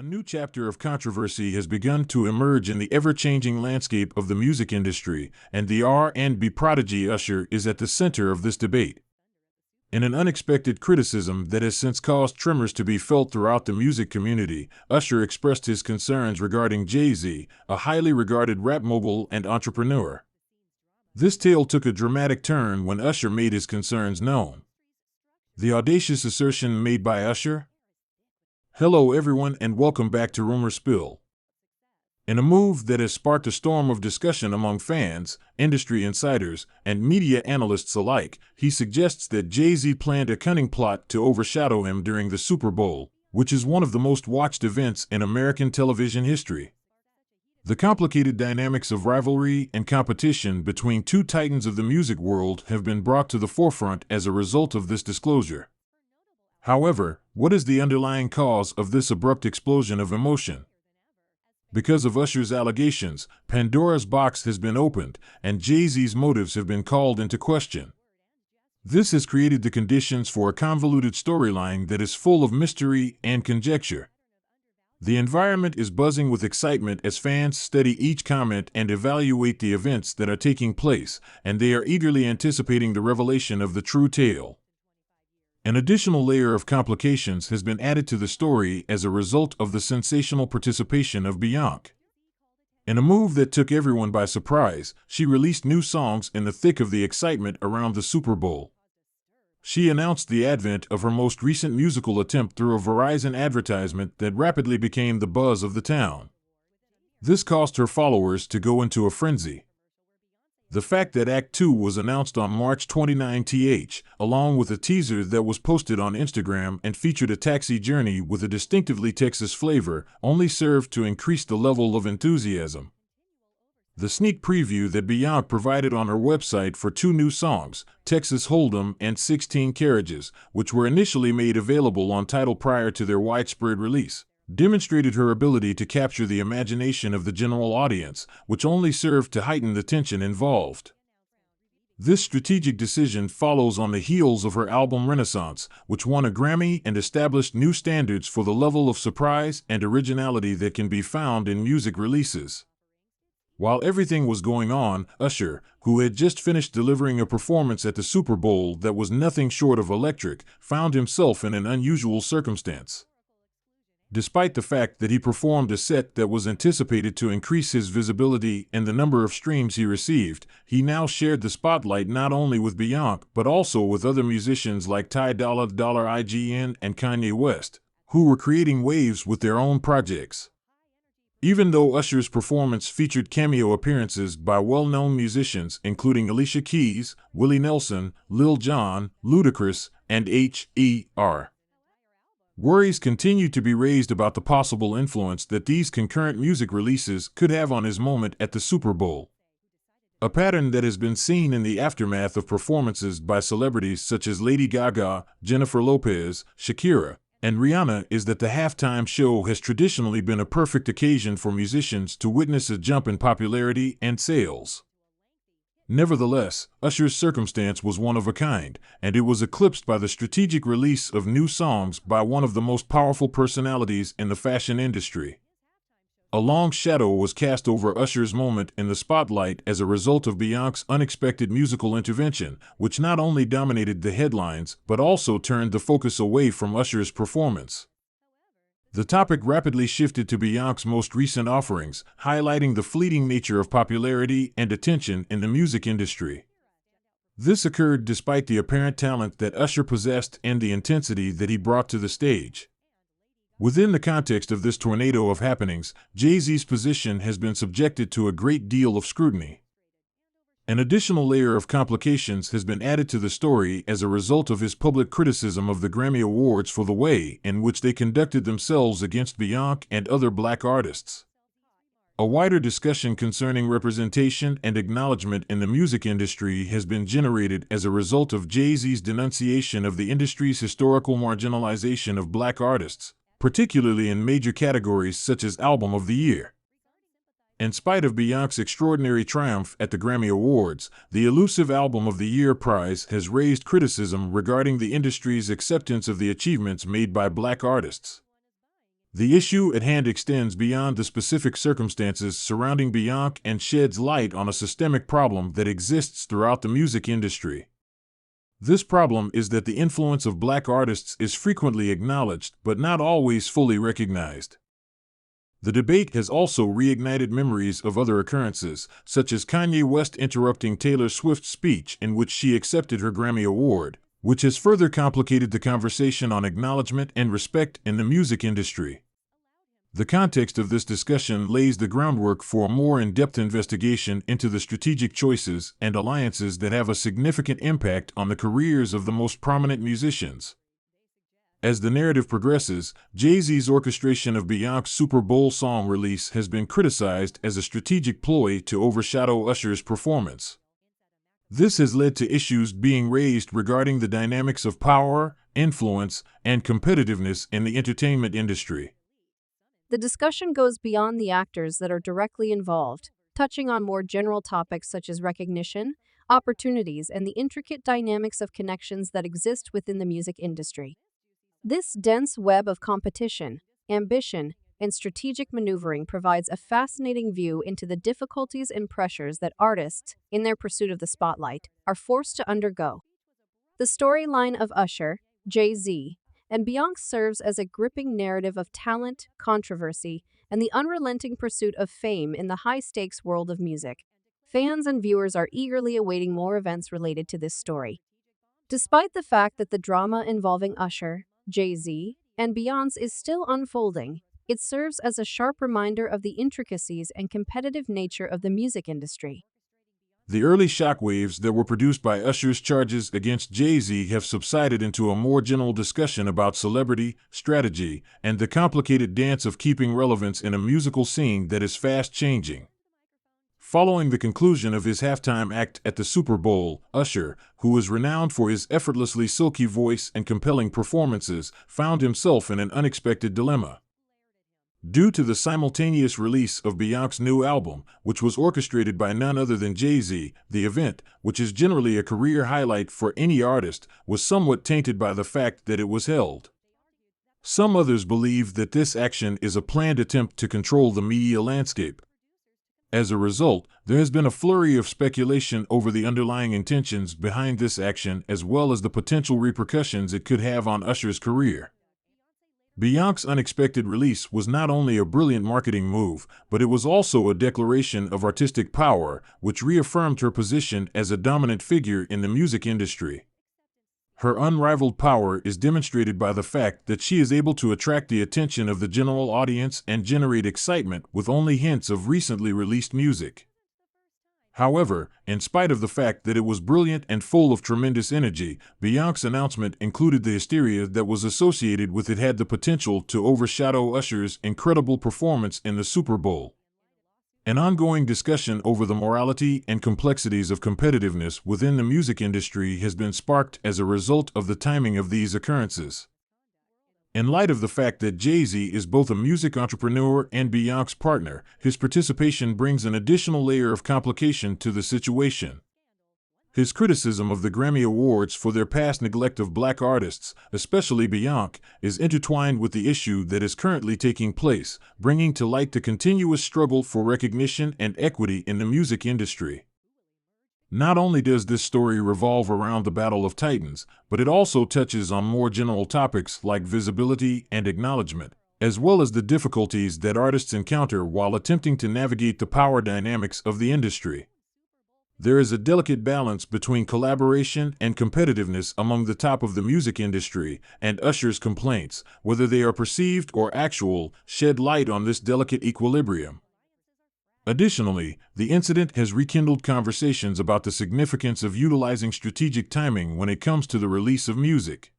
new chapter of controversy has begun to emerge in the ever-changing landscape of the music industry, and the R&B prodigy Usher is at the center of this debate. In an unexpected criticism that has since caused tremors to be felt throughout the music community, Usher expressed his concerns regarding Jay-Z, a highly regarded rap mogul and entrepreneur. This tale took a dramatic turn when Usher made his concerns known. The audacious assertion made by Usher? Hello everyone and welcome back to Rumor Spill. In a move that has sparked a storm of discussion among fans, industry insiders, and media analysts alike, he suggests that Jay-Z planned a cunning plot to overshadow him during the Super Bowl, which is one of the most watched events in American television history. The complicated dynamics of rivalry and competition between two titans of the music world have been brought to the forefront as a result of this disclosure. However, what is the underlying cause of this abrupt explosion of emotion? Because of Usher's allegations, Pandora's box has been opened, and Jay-Z's motives have been called into question. This has created the conditions for a convoluted storyline that is full of mystery and conjecture. The environment is buzzing with excitement as fans study each comment and evaluate the events that are taking place, and they are eagerly anticipating the revelation of the true tale. An additional layer of complications has been added to the story as a result of the sensational participation of Beyoncé. In a move that took everyone by surprise, she released new songs in the thick of the excitement around the Super Bowl. She announced the advent of her most recent musical attempt through a Verizon advertisement that rapidly became the buzz of the town. This caused her followers to go into a frenzy. The fact that Act 2 was announced on March 29th, along with a teaser that was posted on Instagram and featured a taxi journey with a distinctively Texas flavor, only served to increase the level of enthusiasm. The sneak preview that Beyoncé provided on her website for two new songs, Texas Hold'em and 16 Carriages, which were initially made available on Tidal prior to their widespread release, demonstrated her ability to capture the imagination of the general audience, which only served to heighten the tension involved. This strategic decision follows on the heels of her album Renaissance, which won a Grammy and established new standards for the level of surprise and originality that can be found in music releases. While everything was going on, Usher, who had just finished delivering a performance at the Super Bowl that was nothing short of electric, found himself in an unusual circumstance. Despite the fact that he performed a set that was anticipated to increase his visibility and the number of streams he received, he now shared the spotlight not only with Beyoncé but also with other musicians like Ty Dolla $ign and Kanye West, who were creating waves with their own projects. Even though Usher's performance featured cameo appearances by well-known musicians including Alicia Keys, Willie Nelson, Lil Jon, Ludacris, and H.E.R., worries continue to be raised about the possible influence that these concurrent music releases could have on his moment at the Super Bowl. A pattern that has been seen in the aftermath of performances by celebrities such as Lady Gaga, Jennifer Lopez, Shakira, and Rihanna is that the halftime show has traditionally been a perfect occasion for musicians to witness a jump in popularity and sales. Nevertheless, Usher's circumstance was one of a kind, and it was eclipsed by the strategic release of new songs by one of the most powerful personalities in the fashion industry. A long shadow was cast over Usher's moment in the spotlight as a result of Beyoncé's unexpected musical intervention, which not only dominated the headlines but also turned the focus away from Usher's performance. The topic rapidly shifted to Beyoncé's most recent offerings, highlighting the fleeting nature of popularity and attention in the music industry. This occurred despite the apparent talent that Usher possessed and the intensity that he brought to the stage. Within the context of this tornado of happenings, Jay-Z's position has been subjected to a great deal of scrutiny. An additional layer of complications has been added to the story as a result of his public criticism of the Grammy Awards for the way in which they conducted themselves against Beyoncé and other black artists. A wider discussion concerning representation and acknowledgement in the music industry has been generated as a result of Jay-Z's denunciation of the industry's historical marginalization of black artists, particularly in major categories such as Album of the Year. In spite of Beyoncé's extraordinary triumph at the Grammy Awards, the elusive Album of the Year prize has raised criticism regarding the industry's acceptance of the achievements made by black artists. The issue at hand extends beyond the specific circumstances surrounding Beyoncé and sheds light on a systemic problem that exists throughout the music industry. This problem is that the influence of black artists is frequently acknowledged but not always fully recognized. The debate has also reignited memories of other occurrences, such as Kanye West interrupting Taylor Swift's speech in which she accepted her Grammy Award, which has further complicated the conversation on acknowledgement and respect in the music industry. The context of this discussion lays the groundwork for a more in-depth investigation into the strategic choices and alliances that have a significant impact on the careers of the most prominent musicians. As the narrative progresses, Jay-Z's orchestration of Beyoncé's Super Bowl song release has been criticized as a strategic ploy to overshadow Usher's performance. This has led to issues being raised regarding the dynamics of power, influence, and competitiveness in the entertainment industry. The discussion goes beyond the actors that are directly involved, touching on more general topics such as recognition, opportunities, and the intricate dynamics of connections that exist within the music industry. This dense web of competition, ambition, and strategic maneuvering provides a fascinating view into the difficulties and pressures that artists, in their pursuit of the spotlight, are forced to undergo. The storyline of Usher, Jay-Z, and Beyoncé serves as a gripping narrative of talent, controversy, and the unrelenting pursuit of fame in the high-stakes world of music. Fans and viewers are eagerly awaiting more events related to this story. Despite the fact that the drama involving Usher, Jay-Z, and Beyoncé is still unfolding, it serves as a sharp reminder of the intricacies and competitive nature of the music industry. The early shockwaves that were produced by Usher's charges against Jay-Z have subsided into a more general discussion about celebrity, strategy, and the complicated dance of keeping relevance in a musical scene that is fast-changing. Following the conclusion of his halftime act at the Super Bowl, Usher, who is renowned for his effortlessly silky voice and compelling performances, found himself in an unexpected dilemma. Due to the simultaneous release of Beyoncé's new album, which was orchestrated by none other than Jay-Z, the event, which is generally a career highlight for any artist, was somewhat tainted by the fact that it was held. Some others believe that this action is a planned attempt to control the media landscape. As a result, there has been a flurry of speculation over the underlying intentions behind this action as well as the potential repercussions it could have on Usher's career. Beyoncé's unexpected release was not only a brilliant marketing move, but it was also a declaration of artistic power, which reaffirmed her position as a dominant figure in the music industry. Her unrivaled power is demonstrated by the fact that she is able to attract the attention of the general audience and generate excitement with only hints of recently released music. However, in spite of the fact that it was brilliant and full of tremendous energy, Beyoncé's announcement included the hysteria that was associated with it had the potential to overshadow Usher's incredible performance in the Super Bowl. An ongoing discussion over the morality and complexities of competitiveness within the music industry has been sparked as a result of the timing of these occurrences. In light of the fact that Jay-Z is both a music entrepreneur and Beyoncé's partner, his participation brings an additional layer of complication to the situation. His criticism of the Grammy Awards for their past neglect of black artists, especially Beyoncé, is intertwined with the issue that is currently taking place, bringing to light the continuous struggle for recognition and equity in the music industry. Not only does this story revolve around the Battle of Titans, but it also touches on more general topics like visibility and acknowledgement, as well as the difficulties that artists encounter while attempting to navigate the power dynamics of the industry. There is a delicate balance between collaboration and competitiveness among the top of the music industry, and Usher's complaints, whether they are perceived or actual, shed light on this delicate equilibrium. Additionally, the incident has rekindled conversations about the significance of utilizing strategic timing when it comes to the release of music.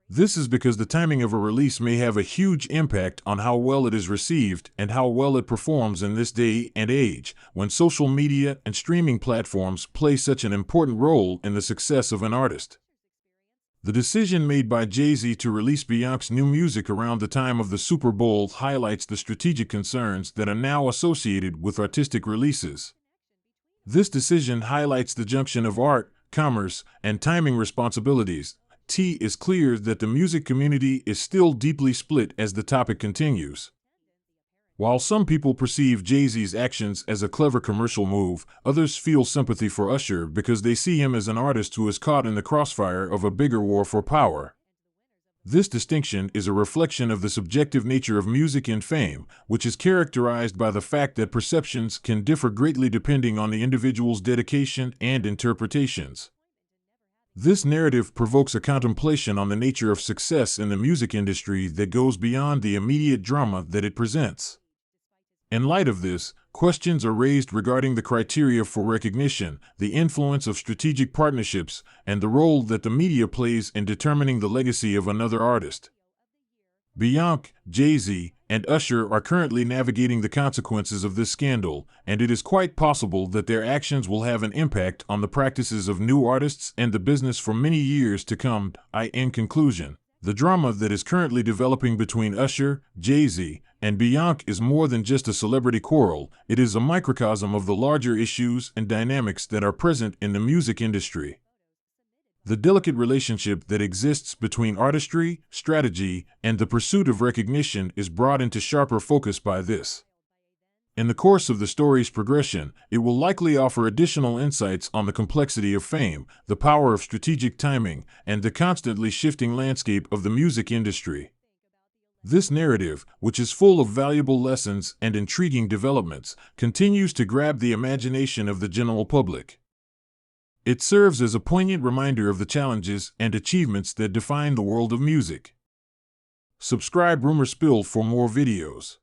This is because the timing of a release may have a huge impact on how well it is received and how well it performs in this day and age, when social media and streaming platforms play such an important role in the success of an artist. The decision made by Jay-Z to release Beyoncé's new music around the time of the Super Bowl highlights the strategic concerns that are now associated with artistic releases. This decision highlights the junction of art, commerce, and timing responsibilities, T is clear that the music community is still deeply split as the topic continues. While some people perceive Jay-Z's actions as a clever commercial move, others feel sympathy for Usher because they see him as an artist who is caught in the crossfire of a bigger war for power. This distinction is a reflection of the subjective nature of music and fame, which is characterized by the fact that perceptions can differ greatly depending on the individual's dedication and interpretations. This narrative provokes a contemplation on the nature of success in the music industry that goes beyond the immediate drama that it presents. In light of this, questions are raised regarding the criteria for recognition, the influence of strategic partnerships, and the role that the media plays in determining the legacy of another artist. Beyoncé, Jay-Z, and Usher are currently navigating the consequences of this scandal, and it is quite possible that their actions will have an impact on the practices of new artists and the business for many years to come. In conclusion, the drama that is currently developing between Usher, Jay-Z, and Beyoncé is more than just a celebrity quarrel. It is a microcosm of the larger issues and dynamics that are present in the music industry. The delicate relationship that exists between artistry, strategy, and the pursuit of recognition is brought into sharper focus by this. In the course of the story's progression, it will likely offer additional insights on the complexity of fame, the power of strategic timing, and the constantly shifting landscape of the music industry. This narrative, which is full of valuable lessons and intriguing developments, continues to grab the imagination of the general public. It serves as a poignant reminder of the challenges and achievements that define the world of music. Subscribe Rumor Spill for more videos.